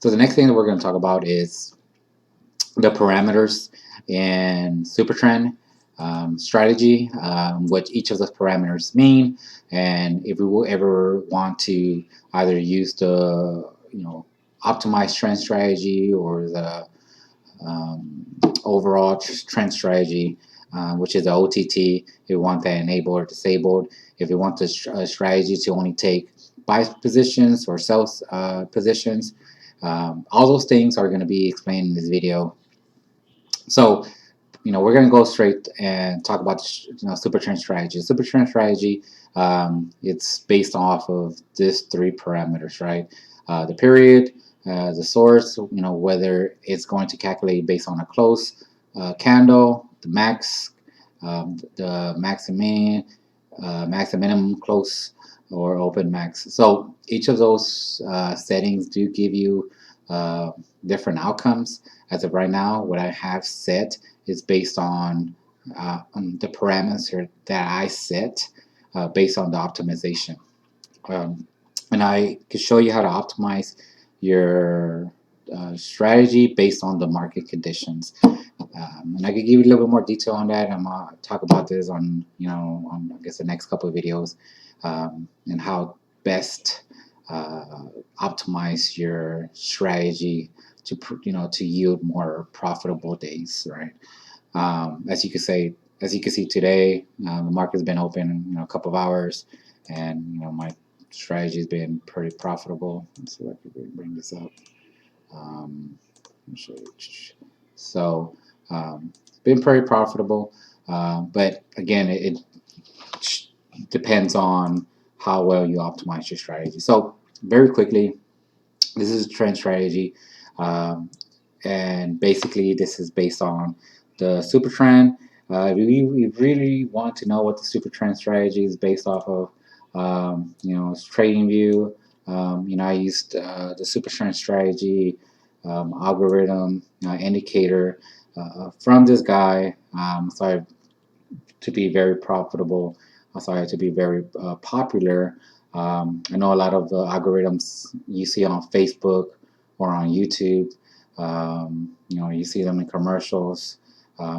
So the next thing that we're going to talk about is the parameters in Supertrend strategy, what each of those parameters mean, and if we will ever want to either use the optimized trend strategy or the overall trend strategy, which is the OTT. If we want that enabled or disabled, if we want the strategy to only take buy positions or sell positions, all those things are going to be explained in this video. So, we're going to go straight and talk about Supertrend strategy. Supertrend strategy, it's based off of these three parameters, right? The period, the source, whether it's going to calculate based on a close candle, the max, the max and minimum, close or open max. So each of those settings do give you different outcomes. As of right now, what I have set is based on the parameters that I set based on the optimization. And I can show you how to optimize your strategy based on the market conditions. And I could give you a little bit more detail on that. I'm gonna talk about this on I guess the next couple of videos, and how best optimize your strategy to to yield more profitable days, right? As you can see today, the market's been open a couple of hours, and my strategy has been pretty profitable. Let's see if I can bring this up. Let me show you. So it's been pretty profitable, but again, it depends on how well you optimize your strategy. So very quickly, this is a trend strategy, and basically this is based on the super trend. We really want to know what the super trend strategy is based off of. It's trading view. I used the super trend strategy algorithm indicator from this guy. So to be very profitable. Sorry, to be very popular. I know a lot of the algorithms you see on Facebook or on YouTube. You see them in commercials.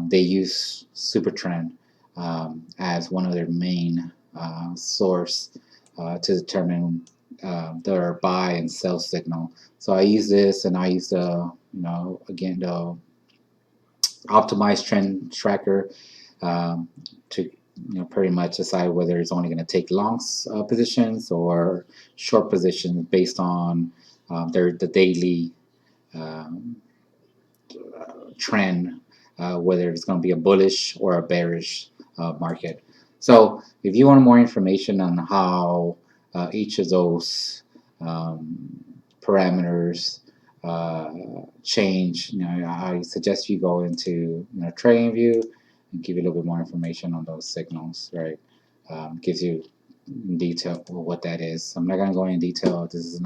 They use Supertrend as one of their main source to determine their buy and sell signal. So I use this, and I use the again the optimized trend tracker to pretty much decide whether it's only going to take long positions or short positions based on the daily trend, whether it's going to be a bullish or a bearish market. So if you want more information on how each of those parameters change, I suggest you go into trading view and give you a little bit more information on those signals, right? Gives you in detail what that is. I'm not going to go in detail. This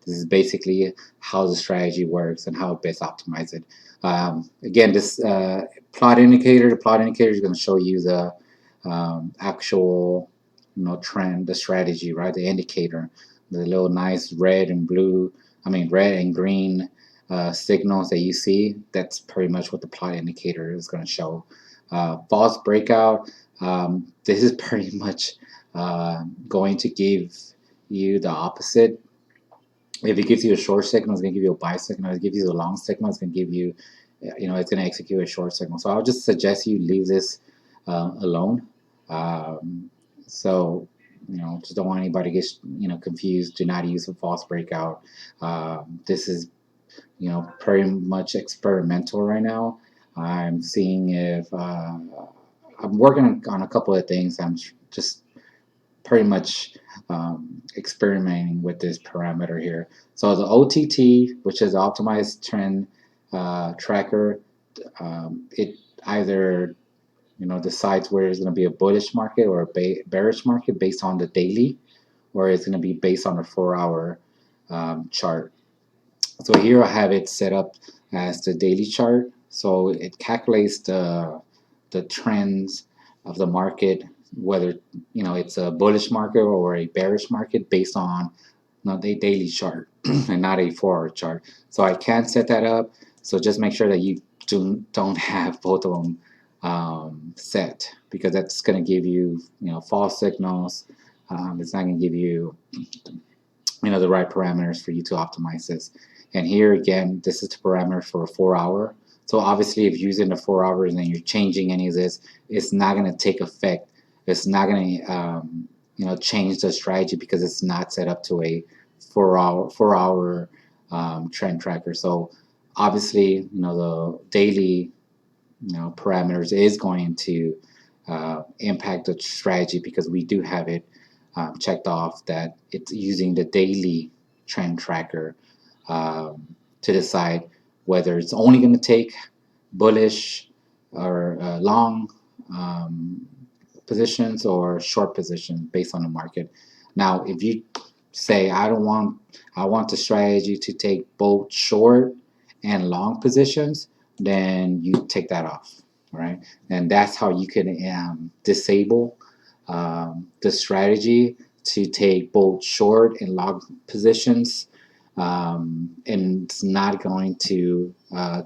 is basically how the strategy works and how best optimize it. Again, this plot indicator, the plot indicator is going to show you the actual trend, the strategy, right? The indicator, the little nice red and green signals that you see. That's pretty much what the plot indicator is going to show. False breakout, this is pretty much going to give you the opposite. If it gives you a short signal, it's going to give you a buy signal. If it gives you a long signal, it's going to give you, it's going to execute a short signal. So I'll just suggest you leave this alone. So just don't want anybody to get confused. Do not use a false breakout. This is pretty much experimental right now. I'm seeing if I'm working on a couple of things. I'm just pretty much experimenting with this parameter here. So the OTT, which is the optimized trend tracker, it either decides where it's going to be a bullish market or a bearish market based on the daily, or it's going to be based on a 4-hour chart. So here I have it set up as the daily chart. So it calculates the trends of the market, whether it's a bullish market or a bearish market based on the daily chart. and not a 4-hour chart. So I can set that up. So just make sure that you don't have both of them set, because that's going to give you, false signals. It's not going to give you, the right parameters for you to optimize this. And here again, this is the parameter for a 4-hour. So obviously, if you're using the 4 hours and you're changing any of this, it's not going to take effect. It's not going to, change the strategy, because it's not set up to a 4-hour trend tracker. So obviously, the daily, parameters is going to impact the strategy, because we do have it checked off that it's using the daily trend tracker to decide whether it's only going to take bullish or long positions or short positions based on the market. Now, if you say I want the strategy to take both short and long positions, then you take that off, right? And that's how you can disable the strategy to take both short and long positions, and it's not going to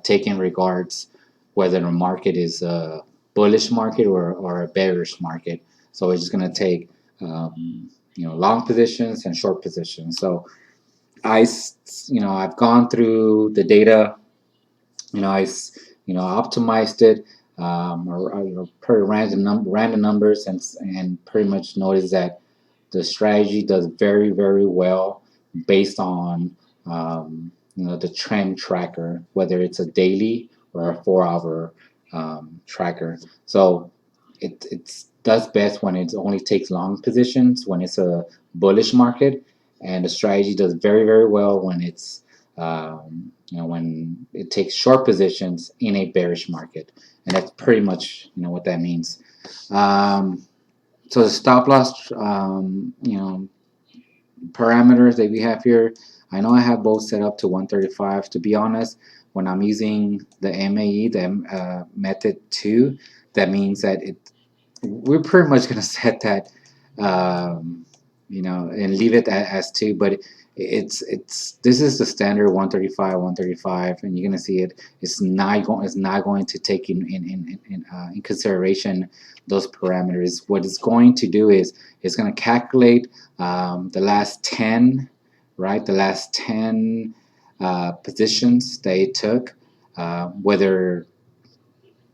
take in regards whether the market is a bullish market or a bearish market. So it's just going to take long positions and short positions. So I've gone through the data. I optimized it, or pretty random numbers, and pretty much noticed that the strategy does very, very well based on the trend tracker, whether it's a daily or a 4-hour tracker. So it does best when it only takes long positions when it's a bullish market, and the strategy does very, very well when it's when it takes short positions in a bearish market. And that's pretty much what that means. So the stop loss parameters that we have here, I know I have both set up to 135. To be honest, when I'm using the MAE, the method 2, that means that we're pretty much going to set that and leave it as 2, but this is the standard 135, and you're going to see it's not going to take in consideration those parameters. What it's going to do is it's going to calculate the last 10, right? The last 10 positions that it took, whether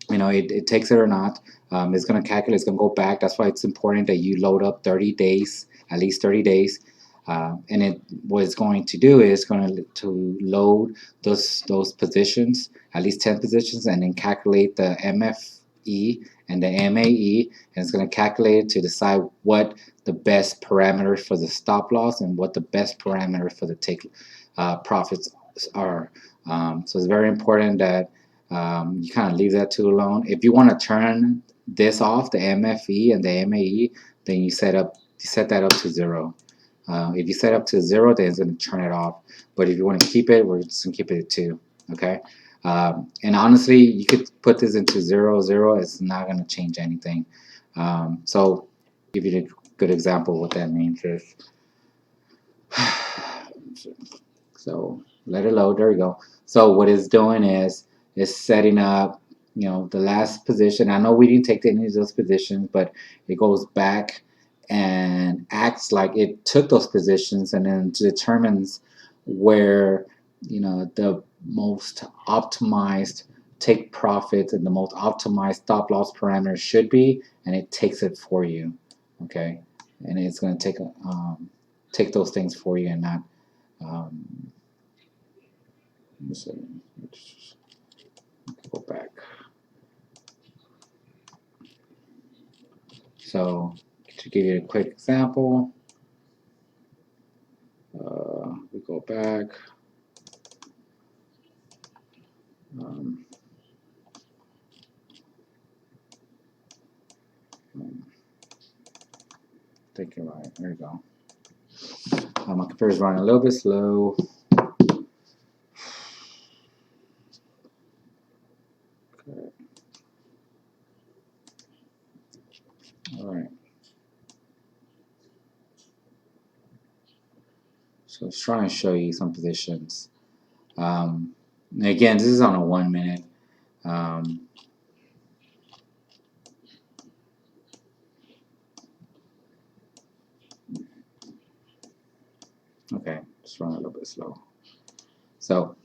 it takes it or not. It's going to calculate. It's going to go back. That's why it's important that you load up 30 days, at least 30 days. And what it's going to do is going to load those positions, at least 10 positions, and then calculate the MFE and the MAE, and it's going to calculate it to decide what the best parameters for the stop loss and what the best parameters for the take profits are. So it's very important that you kind of leave that two alone. If you want to turn this off, the MFE and the MAE, then you set that up to 0. If you set up to 0, then it's going to turn it off. But if you want to keep it, we're just going to keep it at 2. Okay. And honestly, you could put this into 0, 0. It's not going to change anything. So give you a good example of what that means is. So let it load. There we go. So what it's doing is setting up, the last position. I know we didn't take any of those positions, but it goes back and acts like it took those positions, and then determines where the most optimized take profits and the most optimized stop loss parameters should be, and it takes it for you. Okay, and it's going to take those things for you, and not let's go back. So to give you a quick example, we go back. Think you're right. There you go. My computer's running a little bit slow. Okay. All right. So let's try and show you some positions. Again, this is on a 1 minute. Okay, just run a little bit slow. So